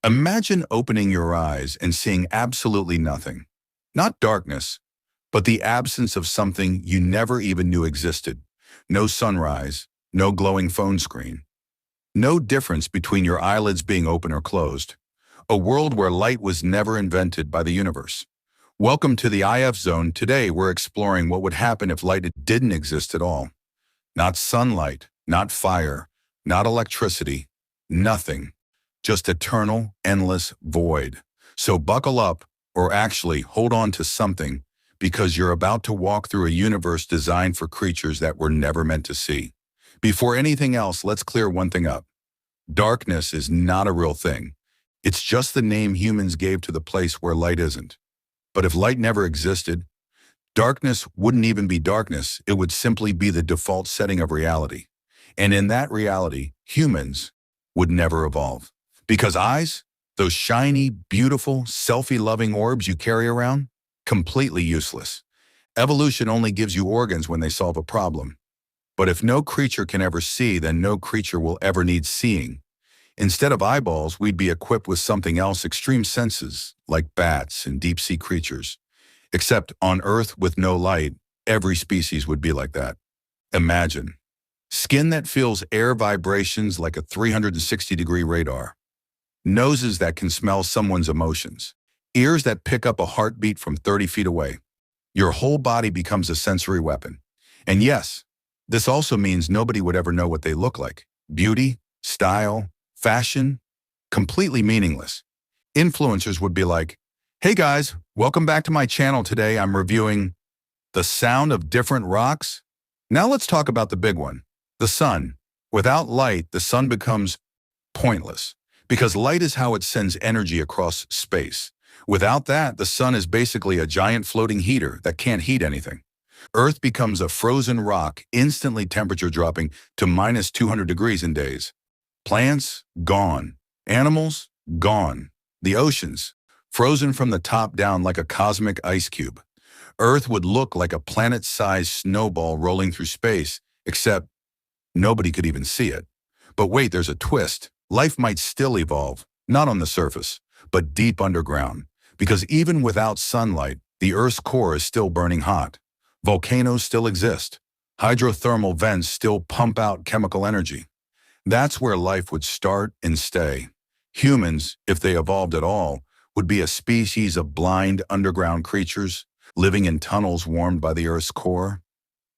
Imagine opening your eyes and seeing absolutely nothing. Not darkness, but the absence of something you never even knew existed. No sunrise, no glowing phone screen. No difference between your eyelids being open or closed. A world where light was never invented by the universe. Welcome to the IF Zone. Today we're exploring what would happen if light didn't exist at all. Not sunlight, not fire, not electricity, nothing. Just eternal, endless void. So buckle up, or actually hold on to something, because you're about to walk through a universe designed for creatures that were never meant to see. Before anything else, let's clear one thing up. Darkness is not a real thing. It's just the name humans gave to the place where light isn't. But if light never existed, darkness wouldn't even be darkness. It would simply be the default setting of reality. And in that reality, humans would never evolve. Because eyes, those shiny, beautiful, selfie-loving orbs you carry around, completely useless. Evolution only gives you organs when they solve a problem. But if no creature can ever see, then no creature will ever need seeing. Instead of eyeballs, we'd be equipped with something else: extreme senses, like bats and deep-sea creatures. Except on Earth with no light, every species would be like that. Imagine. Skin that feels air vibrations like a 360-degree radar. Noses that can smell someone's emotions. Ears that pick up a heartbeat from 30 feet away. Your whole body becomes a sensory weapon. And yes, this also means nobody would ever know what they look like. Beauty, style, fashion, completely meaningless. Influencers would be like, "Hey guys, welcome back to my channel. Today I'm reviewing the sound of different rocks." Now let's talk about the big one, the sun. Without light, the sun becomes pointless, because light is how it sends energy across space. Without that, the sun is basically a giant floating heater that can't heat anything. Earth becomes a frozen rock, instantly temperature dropping to minus 200 degrees in days. Plants, gone. Animals, gone. The oceans, frozen from the top down like a cosmic ice cube. Earth would look like a planet-sized snowball rolling through space, except nobody could even see it. But wait, there's a twist. Life might still evolve, not on the surface, but deep underground. Because even without sunlight, the Earth's core is still burning hot. Volcanoes still exist. Hydrothermal vents still pump out chemical energy. That's where life would start and stay. Humans, if they evolved at all, would be a species of blind underground creatures living in tunnels warmed by the Earth's core.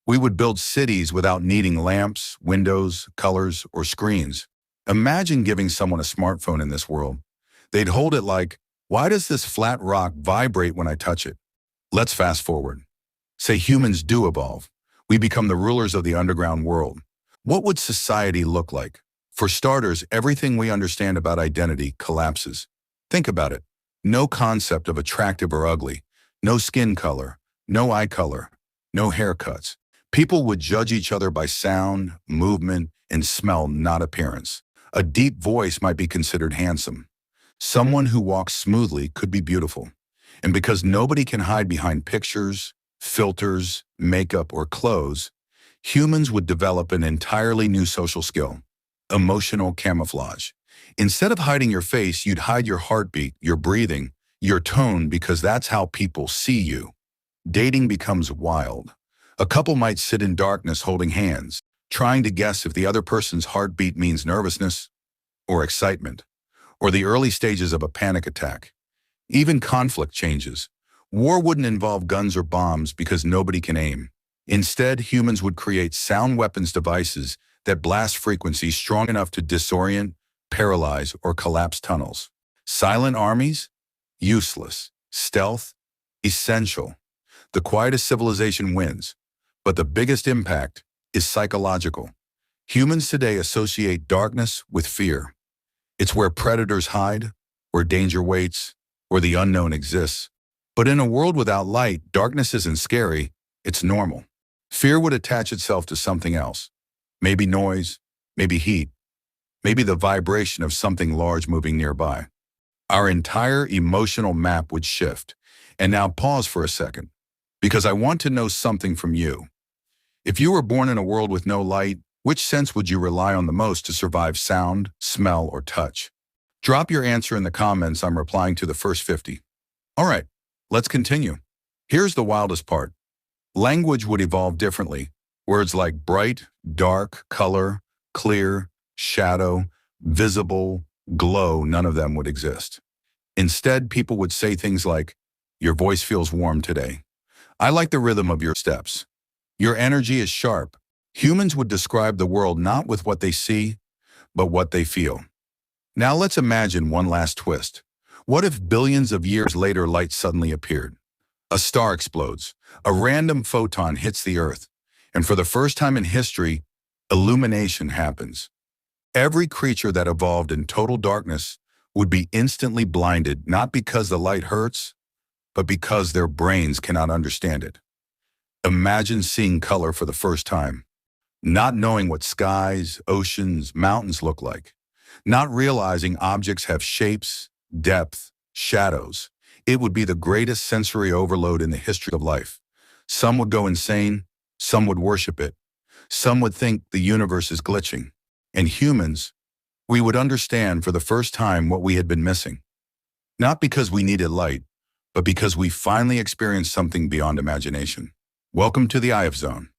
We would build cities without needing lamps, windows, colors, or screens. Imagine giving someone a smartphone in this world. They'd hold it like, "Why does this flat rock vibrate when I touch it?" Let's fast forward. Say humans do evolve. We become the rulers of the underground world. What would society look like? For starters, everything we understand about identity collapses. Think about it. No concept of attractive or ugly. No skin color. No eye color. No haircuts. People would judge each other by sound, movement, and smell, not appearance. A deep voice might be considered handsome. Someone who walks smoothly could be beautiful. And because nobody can hide behind pictures, filters, makeup, or clothes, humans would develop an entirely new social skill: emotional camouflage. Instead of hiding your face, you'd hide your heartbeat, your breathing, your tone, because that's how people see you. Dating becomes wild. A couple might sit in darkness holding hands, trying to guess if the other person's heartbeat means nervousness or excitement, or the early stages of a panic attack. Even conflict changes. War wouldn't involve guns or bombs because nobody can aim. Instead, humans would create sound weapons devices that blast frequencies strong enough to disorient, paralyze, or collapse tunnels. Silent armies? Useless. Stealth? Essential. The quietest civilization wins. But the biggest impact is psychological. Humans today associate darkness with fear. It's where predators hide, where danger waits, where the unknown exists. But in a world without light, darkness isn't scary, it's normal. Fear would attach itself to something else. Maybe noise, maybe heat, maybe the vibration of something large moving nearby. Our entire emotional map would shift. And now pause for a second, because I want to know something from you. If you were born in a world with no light, which sense would you rely on the most to survive sound, smell, or touch? Drop your answer in the comments. I'm replying to the first 50. All right, let's continue. Here's the wildest part. Language would evolve differently. Words like bright, dark, color, clear, shadow, visible, glow, none of them would exist. Instead, people would say things like, "Your voice feels warm today. I like the rhythm of your steps. Your energy is sharp." Humans would describe the world not with what they see, but what they feel. Now let's imagine one last twist. What if billions of years later light suddenly appeared? A star explodes, a random photon hits the Earth, and for the first time in history, illumination happens. Every creature that evolved in total darkness would be instantly blinded, not because the light hurts, but because their brains cannot understand it. Imagine seeing color for the first time, not knowing what skies, oceans, mountains look like, not realizing objects have shapes, depth, shadows. It would be the greatest sensory overload in the history of life. Some would go insane, some would worship it, some would think the universe is glitching. And humans, we would understand for the first time what we had been missing. Not because we needed light, but because we finally experienced something beyond imagination. Welcome to the IF Zone.